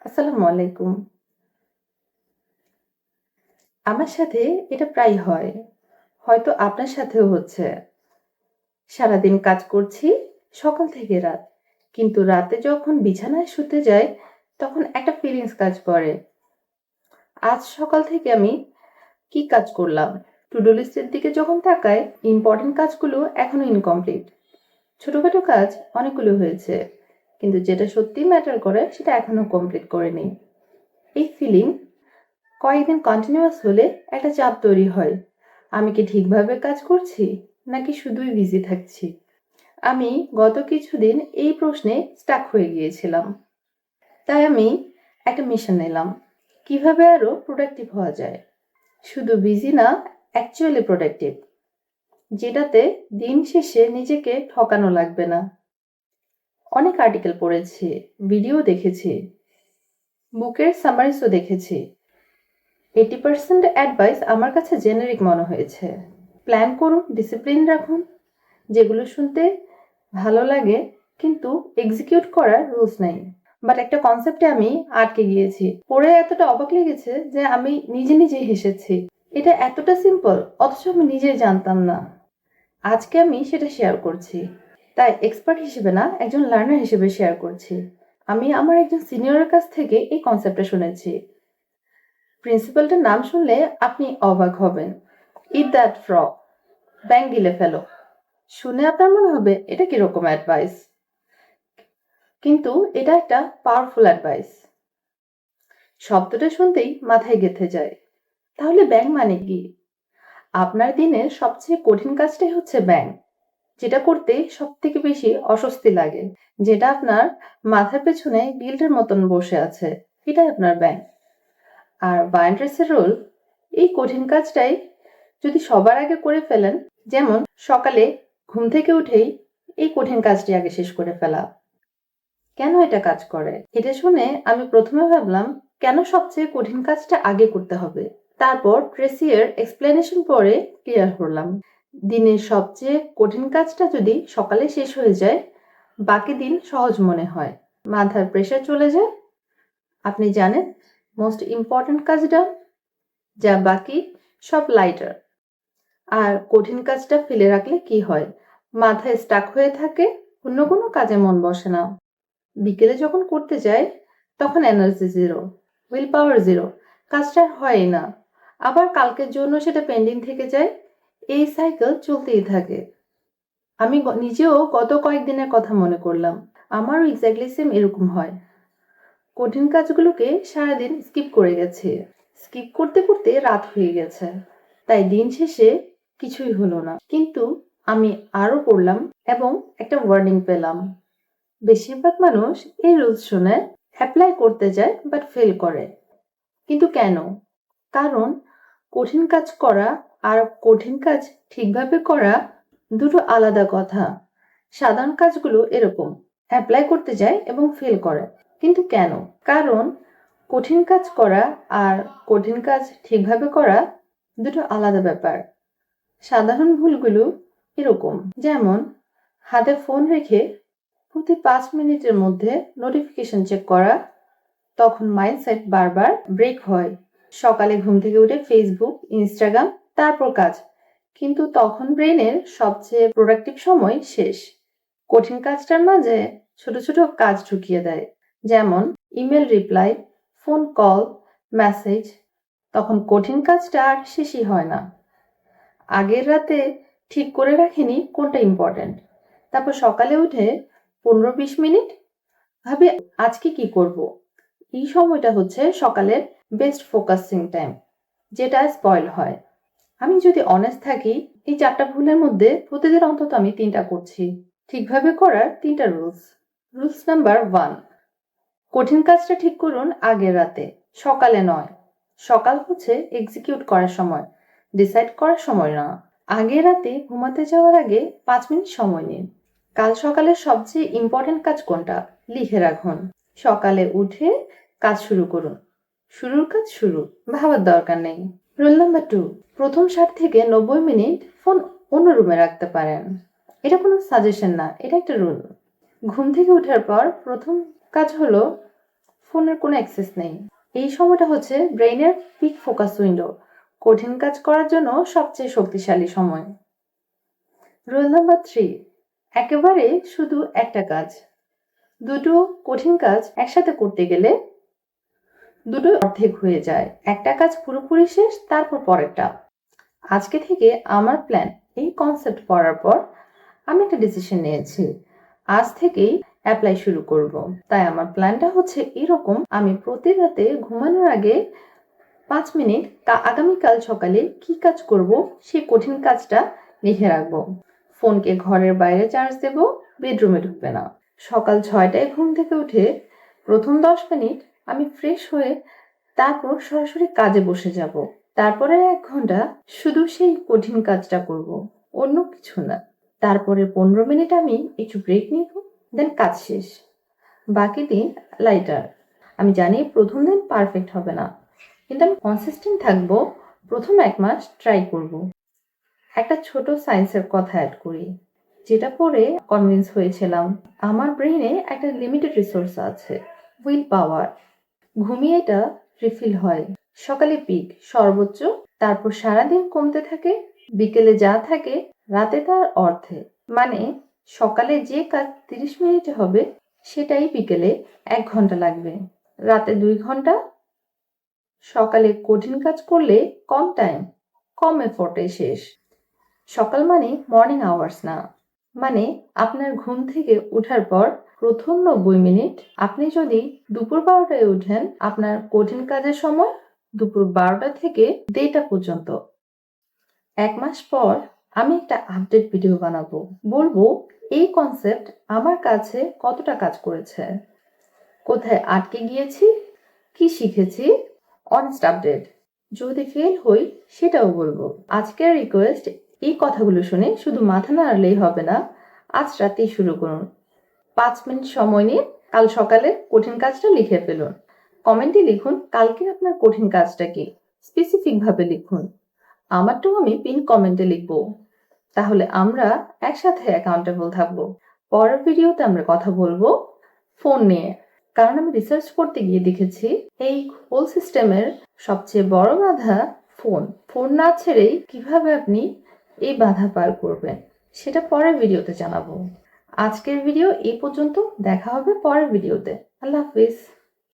আসসালামু আলাইকুম। আমার সাথে এটা প্রায়ই হয়। হয়তো আপনার সাথেও হচ্ছে। সারাদিন কাজ করছি, সকাল থেকে রাত। কিন্তু রাতে যখন বিছানায় শুতে যাই, তখন একটা ফিলিংস কাজ করে। আজ সকাল থেকে আমি কি কাজ করলাম? টু ডু লিস্টের দিকে যখন তাকাই, ইম্পর্টেন্ট কাজগুলো এখনো ইনকমপ্লিট। ছোটখাটো কাজ অনেকগুলো হয়েছে। কিন্তু যেটা সত্যিই ম্যাটার করে, সেটা এখনো কমপ্লিট করিনি। এই ফিলিং কয়েকদিন কন্টিনিউয়াস হলে একটা চাপ তৈরি হয়। আমি কি ঠিকভাবে কাজ করছি নাকি শুধুই বিজি থাকছি? আমি গত কিছুদিন এই প্রশ্নে স্টাক হয়ে গিয়েছিলাম। তাই আমি একটা মিশন নিলাম। কিভাবে আরো প্রোডাক্টিভ হওয়া যায়? শুধু বিজি না, অ্যাকচুয়ালি প্রোডাক্টিভ। যেটাতে দিন শেষে নিজেকে ঠকানো লাগবে না। অনেক আর্টিকেল পড়েছি, ভিডিও দেখেছি, বুকের সামারিজও দেখেছি। 80% অ্যাডভাইস আমার কাছে জেনেরিক মনে হয়েছে। প্ল্যান করুন, ডিসিপ্লিন রাখুন, যেগুলো শুনতে ভালো লাগে কিন্তু এক্সিকিউট করার রুলস নাই। বাট একটা কনসেপ্টে আমি আটকে গিয়েছি। পড়ে এতটা অবাক লেগেছে যে আমি নিজেই হেসেছি। এটা এতটা সিম্পল, অথচ আমি নিজেই জানতাম না। আজকে আমি সেটা শেয়ার করছি। তাই এক্সপার্ট হিসেবে না, একজন লার্নার হিসেবে শেয়ার করছি। আমি আমার একজন সিনিয়রের কাছ থেকে এই কনসেপ্টটা শুনেছি। প্রিন্সিপালটার নাম শুনলে আপনি অবাক হবেন। ইট দ্যাট ফ্রগ, ব্যাং গিলে ফেলো। শুনে আপনার মনে হবে এটা কিরকম অ্যাডভাইস, কিন্তু এটা একটা পাওয়ারফুল অ্যাডভাইস। শব্দটা শুনতেই মাথায় গেঁথে যায়। তাহলে ব্যাং মানে কি? আপনার দিনের সবচেয়ে কঠিন কাজটাই হচ্ছে ব্যাং, যেটা করতে সব থেকে বেশি অস্বস্তি লাগে, যেটা আপনার মাথার পেছনে গিল্টের মতন বসে আছে, এটাই আপনার ব্যাং। আর বায়ান্ট্রেসের রোল, এই কঠিন কাজটাই যদি সবার আগে করে ফেলেন, যেমন সকালে ঘুম থেকে উঠেই এই কঠিন কাজটি আগে শেষ করে ফেলা। কেন এটা কাজ করে? এটা শুনে আমি প্রথমে ভাবলাম, কেন সবচেয়ে কঠিন কাজটা আগে করতে হবে? তারপর ট্রেসির এক্সপ্লেনেশন পরে ক্লিয়ার হলাম। দিনের সবচেয়ে কঠিন কাজটা যদি সকালে শেষ হয়ে যায়, বাকি দিন সহজ মনে হয়, মাথার প্রেশার চলে যায়। আপনি জানেন, মোস্ট ইম্পর্ট্যান্ট কাজটা, যা বাকি সব লাইটার। আর কঠিন কাজটা ফেলে রাখলে কি হয়? মাথায় স্টাক হয়ে থাকে, অন্য কোনো কাজে মন বসে না। বিকেলে যখন করতে যাই, তখন energy zero, will power zero, কাজটা আর হয়ই না। আবার কালকের জন্য সেটা পেন্ডিং থেকে যায়। এই সাইকেল চলতেই থাকে। আমি নিজেও গত কয়েকদিনের কথা মনে করলাম। আমারও এক্স্যাক্টলি সেম এরকম হয়। কঠিন কাজগুলোকে সারাদিন স্কিপ করে গেছি। স্কিপ করতে করতে রাত হয়ে গেছে। তাই দিন শেষে কিছুই হলো না। কিন্তু আমি আরো পড়লাম এবং একটা ওয়ার্নিং পেলাম। বেশিরভাগ মানুষ এই রুলস শুনে অ্যাপ্লাই করতে যায় বাট ফেল করে। কিন্তু কেন? কারণ কঠিন কাজ করা আর কঠিন কাজ ঠিকভাবে করা দুটো আলাদা কথা। সাধারণ কাজগুলো এরকম, অ্যাপ্লাই করতে যায় এবং ফেল করে। কিন্তু কেন? কারণ কঠিন কাজ করা আর কঠিন কাজ ঠিকভাবে করা দুটো আলাদা ব্যাপার। সাধারণ ভুলগুলো এরকম, যেমন হাতে ফোন রেখে প্রতি 5 মিনিটের মধ্যে নোটিফিকেশন চেক করা, তখন মাইন্ডসেট বারবার ব্রেক হয়। সকালে ঘুম থেকে উঠে ফেসবুক, ইনস্টাগ্রাম, তারপর কাজ, কিন্তু তখন ব্রেনের সবচেয়ে প্রোডাক্টিভ সময় শেষ। কঠিন কাজটার মাঝে ছোট ছোট কাজ ঢুকিয়ে দেয়, যেমন email reply, phone call, message. তখন কঠিন কাজটা আর শেষই হয় না। আগের রাতে ঠিক করে রাখিনি কোনটা ইম্পর্ট্যান্ট, তারপর সকালে উঠে 15-20 মিনিট ভাবি আজকে কি করব। এই সময়টা হচ্ছে সকালের বেস্ট ফোকাসিং টাইম, যেটা স্পয়েল হয়। আমি যদি অনেস্ট থাকি, এই 4টা ভুলের মধ্যে প্রতিদিন অন্তত আমি 3টা করছি। ঠিকভাবে করার 3টা রুলস। রুলস নাম্বার 1, কঠিন কাজটা ঠিক করুন আগের রাতে, সকালে নয়। সকাল হচ্ছে এক্সিকিউট করার সময়, ডিসাইড করার সময় না। আগের রাতে ঘুমাতে যাওয়ার আগে 5 মিনিট সময় নিন। কাল সকালের সবচেয়ে ইম্পর্টেন্ট কাজ কোনটা লিখে রাখুন। সকালে উঠে কাজ শুরু করুন। শুরুর কাজ শুরু, ভাবার দরকার নেই। রুল নাম্বার 2, প্রথম 60 থেকে 90 মিনিট ফোন অন্য রুমে রাখতে পারেন। এটা কোনো সাজেশন না, এটা একটা রুল। ঘুম থেকে ওঠার পর প্রথম কাজ হলো ফোনের কোনো অ্যাক্সেস নেই। এই সময়টা হচ্ছে ব্রেইনের পিক ফোকাস উইন্ডো, কঠিন কাজ করার জন্য সবচেয়ে শক্তিশালী সময়। রুল নাম্বার 3, একেবারে শুধু একটা কাজ। দুটো কঠিন কাজ একসাথে করতে গেলে দুটো অর্ধেক হয়ে যায়। একটা কাজ পুরোপুরি শেষ, তারপর পরেরটা। আজকে থেকে আমার প্ল্যান, এই কনসেপ্ট পড়ার পর আমি একটা ডিসিশন নিয়েছি, আজ থেকেই অ্যাপ্লাই শুরু করব। তাই আমার প্ল্যানটা হচ্ছে এরকম, আমি প্রতি রাতে ঘুমানোর আগে 5 মিনিট আগামীকাল সকালে কি কাজ করব সেই কঠিন কাজটা লিখে রাখবো। ফোনকে ঘরের বাইরে চার্জ দেব, বেডরুমে ঢুকবে না। সকাল 6টায় ঘুম থেকে উঠে প্রথম 10 মিনিট আমি ফ্রেশ হয়ে তারপর সরাসরি কাজে বসে যাব। তারপরে 1 ঘন্টা শুধু সেই কঠিন কাজটা করব, অন্য কিছু না। তারপরে 15 মিনিট আমি একটু ব্রেক নিব, দেন কাজ শেষ। বাকি দিন লাইটার। আমি জানি প্রথম দিন পারফেক্ট হবে না, কিন্তু আমি কনসিস্টেন্ট থাকবো। প্রথম 1 মাস ট্রাই করব। একটা ছোট সায়েন্সের কথা অ্যাড করি, যেটা পড়ে কনভিন্স হয়েছিলাম। আমার ব্রেইনে একটা লিমিটেড রিসোর্স আছে, উইল পাওয়ার। ঘুমিয়ে এটা রিফিল হয়। সকালে পিক সর্বোচ্চ, তারপর সারাদিন কমতে থাকে, বিকেলে যা থাকে রাতে তার অর্ধে। মানে সকালে যে কাজ 30 মিনিটে হবে সেটাই বিকেলে 1 ঘন্টা লাগবে, রাতে 2 ঘন্টা। সকালে কঠিন কাজ করলে কম টাইম, কম এফোর্টে শেষ। সকাল মানে মর্নিং আওয়ার্স না, মানে আপনার ঘুম থেকে ওঠার পর প্রথম 90 মিনিট। আপনি যদি দুপুর 12টায় উঠেন, আপনার কঠিন কাজের সময় দুপুর 12টা থেকে 1:30টা পর্যন্ত। 1 মাস পর আমি একটা আপডেট ভিডিও বানাবো, বলবো এই কনসেপ্ট আমার কাছে কতটা কাজ করেছে, কোথায় আটকে গিয়েছি, কি শিখেছি। Honest update. যদি ফেল হই সেটাও বলবো। আজকের রিকোয়েস্ট, এই কথাগুলো শুনে শুধু মাথা নাড়ালেই হবে না, আজ রাতেই শুরু করুন। 5 মিনিট সময় নিয়ে কাল সকালে কঠিন কাজটা লিখে ফেলুন। কমেন্টে লিখুন কালকে আপনার কঠিন কাজটা কি, স্পেসিফিক ভাবে লিখুন। আমারটাও আমি পিন কমেন্টে লিখবো। তাহলে আমরা একসাথে অ্যাকাউন্টেবল থাকবো। পরের ভিডিওতে আমরা কথা বলবো ফোন নিয়ে, কারণ আমি রিসার্চ করতে গিয়ে দেখেছি এই হোল সিস্টেমের সবচেয়ে বড় বাধা ফোন। ফোন না ছেড়েই কিভাবে আপনি এই বাধা পার করবেন সেটা পরের ভিডিওতে জানাবো। আজকের ভিডিও এই পর্যন্ত, দেখা হবে পরের ভিডিওতে। আল্লাহ হাফিজ।